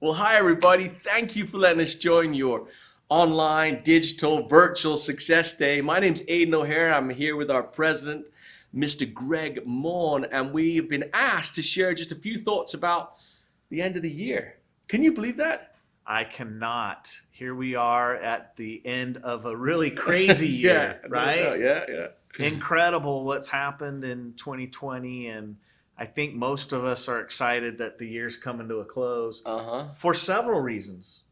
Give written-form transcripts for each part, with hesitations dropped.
Well, hi, everybody. Thank you for letting us join your online, digital, virtual success day. My name's Aidan O'Hare. I'm here with our president, Mr. Gregg Maughan, and we've been asked to share just a few thoughts about the end of the year. Can you believe that? I cannot. Here we are at the end of a really crazy year, right? Yeah. Incredible what's happened in 2020, and I think most of us are excited that the year's coming to a close for several reasons.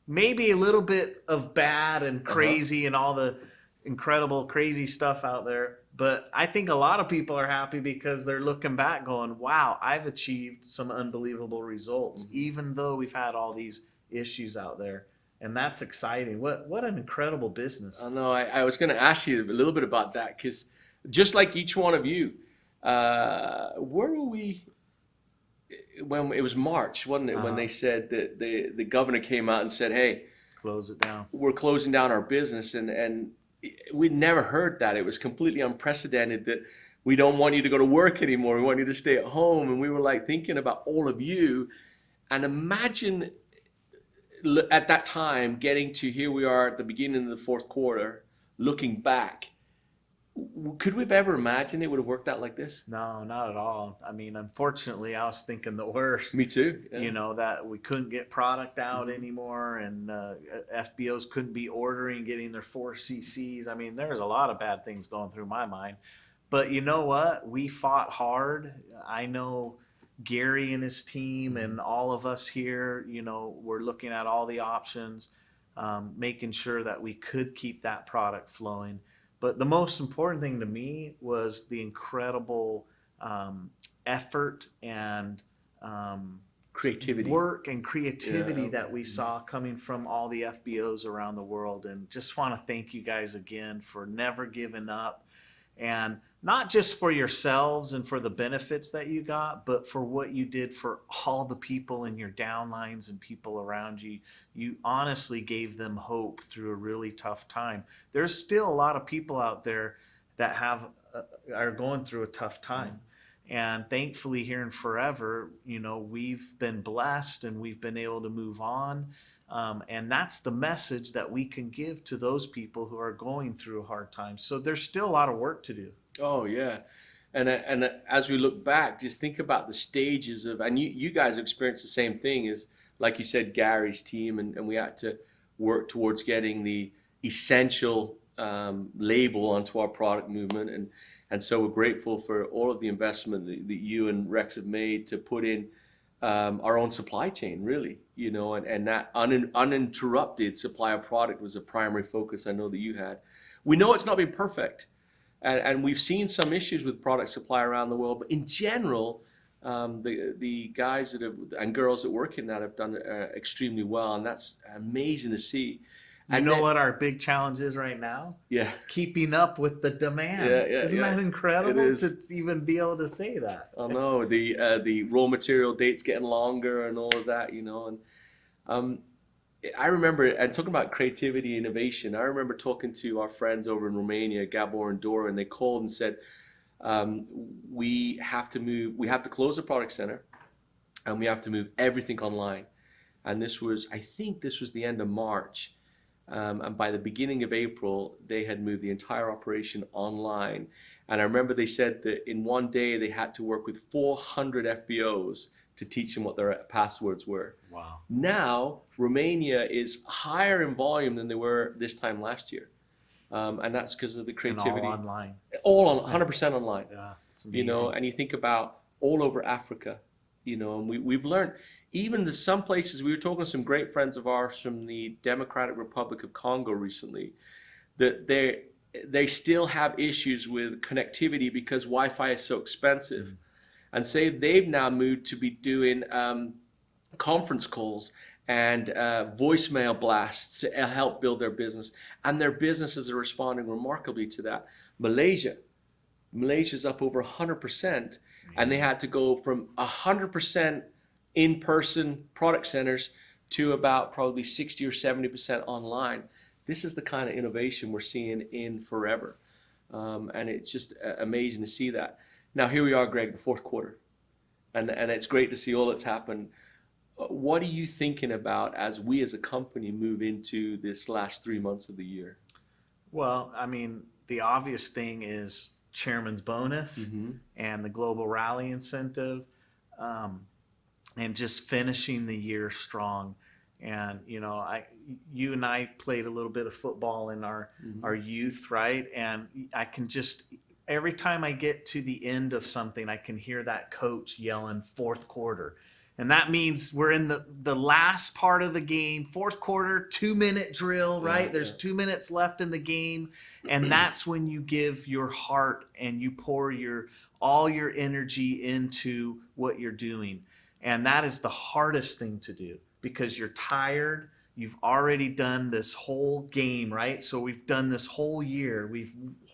Maybe a little bit of bad and crazy and all the incredible crazy stuff out there, but I think a lot of people are happy because they're looking back going, wow, I've achieved some unbelievable results, even though we've had all these issues out there. And that's exciting. What an incredible business. I know. I was going to ask you a little bit about that, because just like each one of you, where were we when it was March, wasn't it? When they said that the governor came out and said, hey, close it down. We're closing down our business. And we'd never heard that. It was completely unprecedented that we don't want you to go to work anymore. We want you to stay at home. And we were like thinking about all of you. And imagine at that time getting to here we are at the beginning of the fourth quarter, looking back. Could we have ever imagined it would have worked out like this? No, not at all. I mean, unfortunately, I was thinking the worst. Me too. Yeah. You know, that we couldn't get product out anymore, and FBOs couldn't be ordering, getting their 4CCs. I mean, there's a lot of bad things going through my mind. But you know what? We fought hard. I know Gary and his team and all of us here, you know, we're looking at all the options, making sure that we could keep that product flowing. But the most important thing to me was the incredible effort and creativity, work and creativity that we saw coming from all the FBOs around the world. And just want to thank you guys again for never giving up, and not just for yourselves and for the benefits that you got, but for what you did for all the people in your downlines and people around you. You honestly gave them hope through a really tough time. There's still a lot of people out there that are going through a tough time. And thankfully here in Forever, you know, we've been blessed and we've been able to move on. And that's the message that we can give to those people who are going through a hard time. So there's still a lot of work to do. Oh yeah, and as we look back, just think about the stages of, and you guys experienced the same thing as, like you said, Gary's team, and we had to work towards getting the essential label onto our product movement, and so we're grateful for all of the investment that you and Rex have made to put in our own supply chain, really, you know, and that uninterrupted supply of product was a primary focus I know that you had. We know it's not been perfect. And we've seen some issues with product supply around the world, but in general, the guys and girls that work in that have done extremely well, and that's amazing to see. And you know what our big challenge is right now? Yeah, keeping up with the demand. Isn't that incredible to even be able to say that? I know the raw material dates getting longer and all of that, you know, and I remember, and talking about creativity, innovation, I remember talking to our friends over in Romania, Gabor and Dora, and they called and said, we have to close the product center, and we have to move everything online. And I think this was the end of March. And by the beginning of April, they had moved the entire operation online. And I remember they said that in one day, they had to work with 400 FBOs to teach them what their passwords were. Wow. Now, Romania is higher in volume than they were this time last year. And that's because of the creativity. And all online. All on 100% online. Yeah, it's amazing. You know, and you think about all over Africa, you know, and we've learned, even some places, we were talking to some great friends of ours from the Democratic Republic of Congo recently, that they still have issues with connectivity because Wi-Fi is so expensive. Mm-hmm. And say they've now moved to be doing conference calls and voicemail blasts to help build their business. And their businesses are responding remarkably to that. Malaysia's up over 100%. And they had to go from 100% in-person product centers to about probably 60 or 70% online. This is the kind of innovation we're seeing in Forever. And it's just amazing to see that. Now here we are, Greg, the fourth quarter, and it's great to see all that's happened. what are you thinking about as we as a company move into this last 3 months of the year? Well, I mean, the obvious thing is chairman's bonus and the global rally incentive, and just finishing the year strong. And you and I played a little bit of football in our youth, right? And I can just, every time I get to the end of something, I can hear that coach yelling fourth quarter. And that means we're in the last part of the game, fourth quarter, 2-minute drill, right? Yeah, There's 2 minutes left in the game. And that's when you give your heart and you pour all your energy into what you're doing. And that is the hardest thing to do because you're tired. You've already done this whole game, right? So we've done this whole year. We've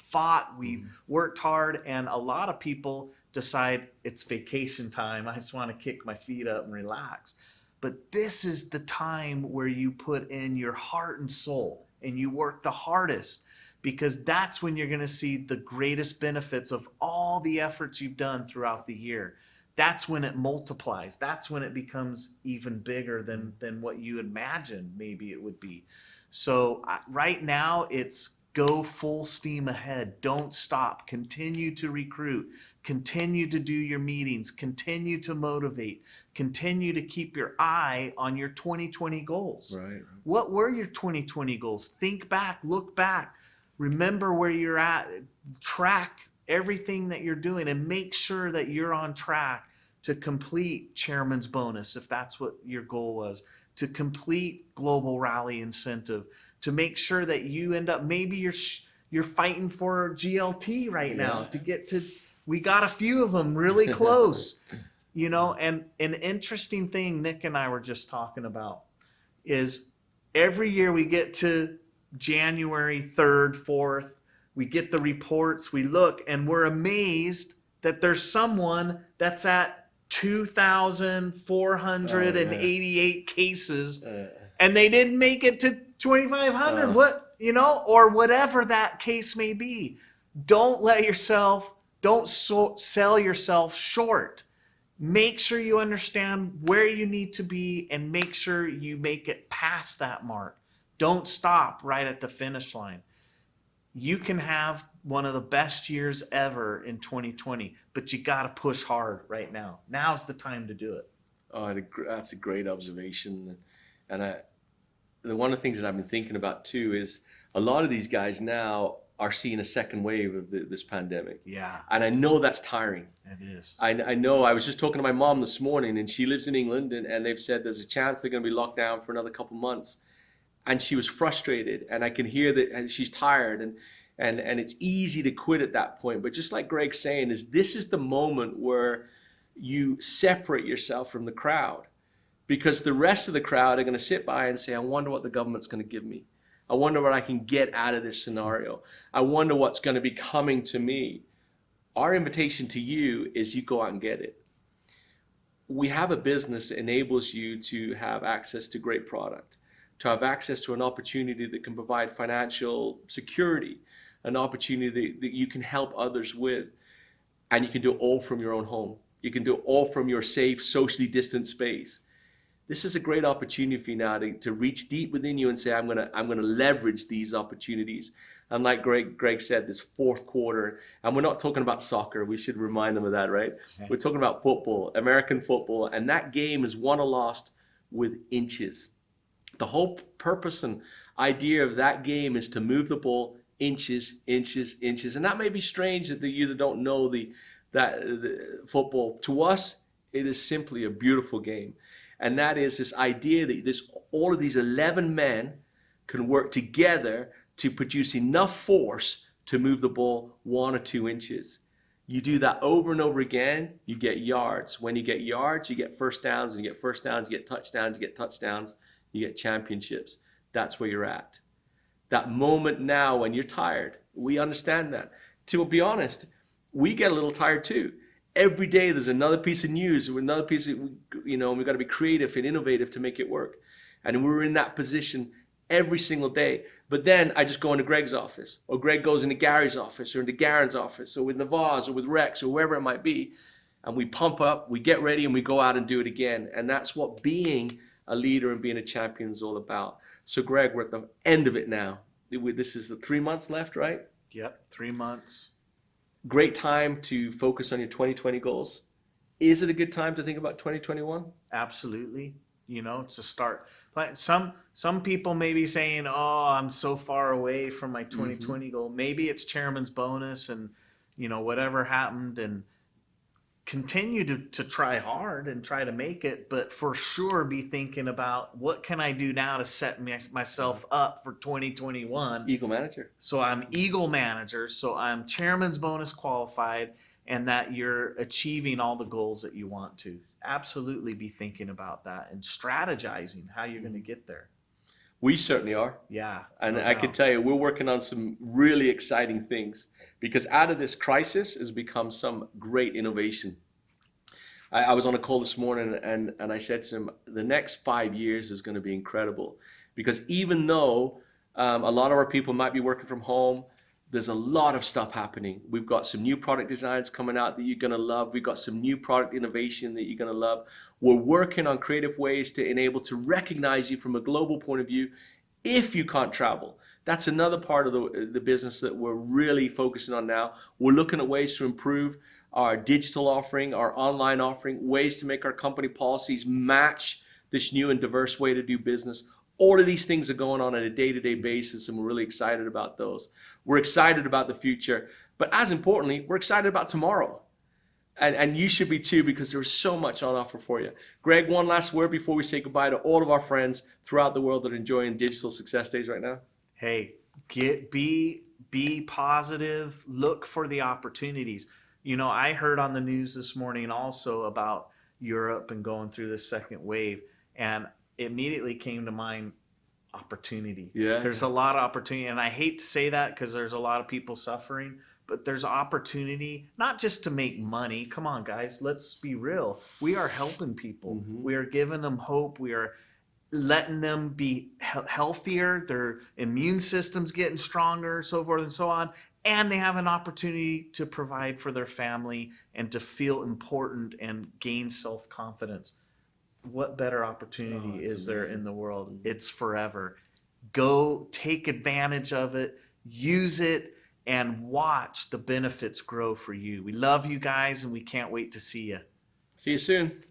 fought, we've worked hard, and a lot of people decide it's vacation time. I just want to kick my feet up and relax. But this is the time where you put in your heart and soul and you work the hardest, because that's when you're going to see the greatest benefits of all the efforts you've done throughout the year. That's when it multiplies. That's when it becomes even bigger than what you imagined maybe it would be. So right now it's go full steam ahead. Don't stop. Continue to recruit. Continue to do your meetings. Continue to motivate. Continue to keep your eye on your 2020 goals. Right. What were your 2020 goals? Think back, look back. Remember where you're at. Track everything that you're doing and make sure that you're on track to complete chairman's bonus, if that's what your goal was, to complete global rally incentive, to make sure that you end up, maybe you're fighting for GLT right now to get to, we got a few of them really close, and an interesting thing Nick and I were just talking about is every year we get to January 3rd, 4th, we get the reports, we look, and we're amazed that there's someone that's at 2,488 cases, and they didn't make it to 2,500. Or whatever that case may be. Don't sell yourself short. Make sure you understand where you need to be and make sure you make it past that mark. Don't stop right at the finish line. You can have one of the best years ever in 2020, but you got to push hard right now. Now's the time to do it. Oh, that's a great observation. And one of the things that I've been thinking about too is a lot of these guys now are seeing a second wave of this pandemic. Yeah. And I know that's tiring. It is. I know. I was just talking to my mom this morning, and she lives in England, and they've said there's a chance they're going to be locked down for another couple months. And she was frustrated, and I can hear that, and she's tired, and it's easy to quit at that point. But just like Gregg's saying, this is the moment where you separate yourself from the crowd, because the rest of the crowd are going to sit by and say, I wonder what the government's going to give me. I wonder what I can get out of this scenario. I wonder what's going to be coming to me. Our invitation to you is you go out and get it. We have a business that enables you to have access to great product, to have access to an opportunity that can provide financial security, an opportunity that you can help others with, and you can do it all from your own home. You can do it all from your safe, socially distant space. This is a great opportunity for you now to reach deep within you and say, I'm gonna leverage these opportunities. And like Gregg said, this fourth quarter, and we're not talking about soccer. We should remind them of that, right? Okay. We're talking about football, American football, and that game is won or lost with inches. The whole purpose and idea of that game is to move the ball inches, inches, inches. And that may be strange that you that don't know the football. To us, it is simply a beautiful game. And that is this idea that all of these 11 men can work together to produce enough force to move the ball 1 or 2 inches. You do that over and over again, you get yards. When you get yards, you get first downs. When you get first downs, you get touchdowns. You get touchdowns, you get championships. That's where you're at. That moment now when you're tired, we understand that. To be honest, we get a little tired too. Every day there's another piece of news, another piece of, we've got to be creative and innovative to make it work. And we're in that position every single day. But then I just go into Gregg's office, or Gregg goes into Gary's office, or into Garen's office, or with Navaz, or with Rex, or wherever it might be. and we pump up, we get ready, and we go out and do it again. And that's what being a leader and being a champion is all about. So Gregg, we're at the end of it now. This is the 3 months left, right? Yep, 3 months. Great time to focus on your 2020 goals. Is it a good time to think about 2021? Absolutely. You know, it's a start. Some people may be saying, oh, I'm so far away from my 2020 goal. Maybe it's chairman's bonus and, you know, whatever happened, and continue to try hard and try to make it, but for sure be thinking about what can I do now to set myself up for 2021. Eagle manager. So I'm Eagle manager, so I'm chairman's bonus qualified, and that you're achieving all the goals that you want to. Absolutely be thinking about that and strategizing how you're going to get there. We certainly are. Yeah. And I can tell you, we're working on some really exciting things, because out of this crisis has become some great innovation. I was on a call this morning and I said to him, the next 5 years is going to be incredible, because even though a lot of our people might be working from home, there's a lot of stuff happening. We've got some new product designs coming out that you're going to love. We've got some new product innovation that you're going to love. We're working on creative ways to enable to recognize you from a global point of view if you can't travel. That's another part of the business that we're really focusing on now. We're looking at ways to improve our digital offering, our online offering, ways to make our company policies match this new and diverse way to do business. All of these things are going on a day-to-day basis, and we're really excited about those. We're excited about the future, but as importantly, we're excited about tomorrow. And you should be too, because there's so much on offer for you. Gregg, one last word before we say goodbye to all of our friends throughout the world that are enjoying Digital Success Days right now. Hey, be positive, look for the opportunities. You know, I heard on the news this morning also about Europe and going through this second wave, and immediately came to mind opportunity. Yeah. There's a lot of opportunity, and I hate to say that because there's a lot of people suffering, but there's opportunity not just to make money. Come on, guys, let's be real. We are helping people. We are giving them hope. We are letting them be healthier. Their immune system's getting stronger, so forth and so on. And they have an opportunity to provide for their family and to feel important and gain self-confidence. What better opportunity is there in the world? It's forever. Go take advantage of it, use it, and watch the benefits grow for you. We love you guys, and we can't wait to see you. See you soon.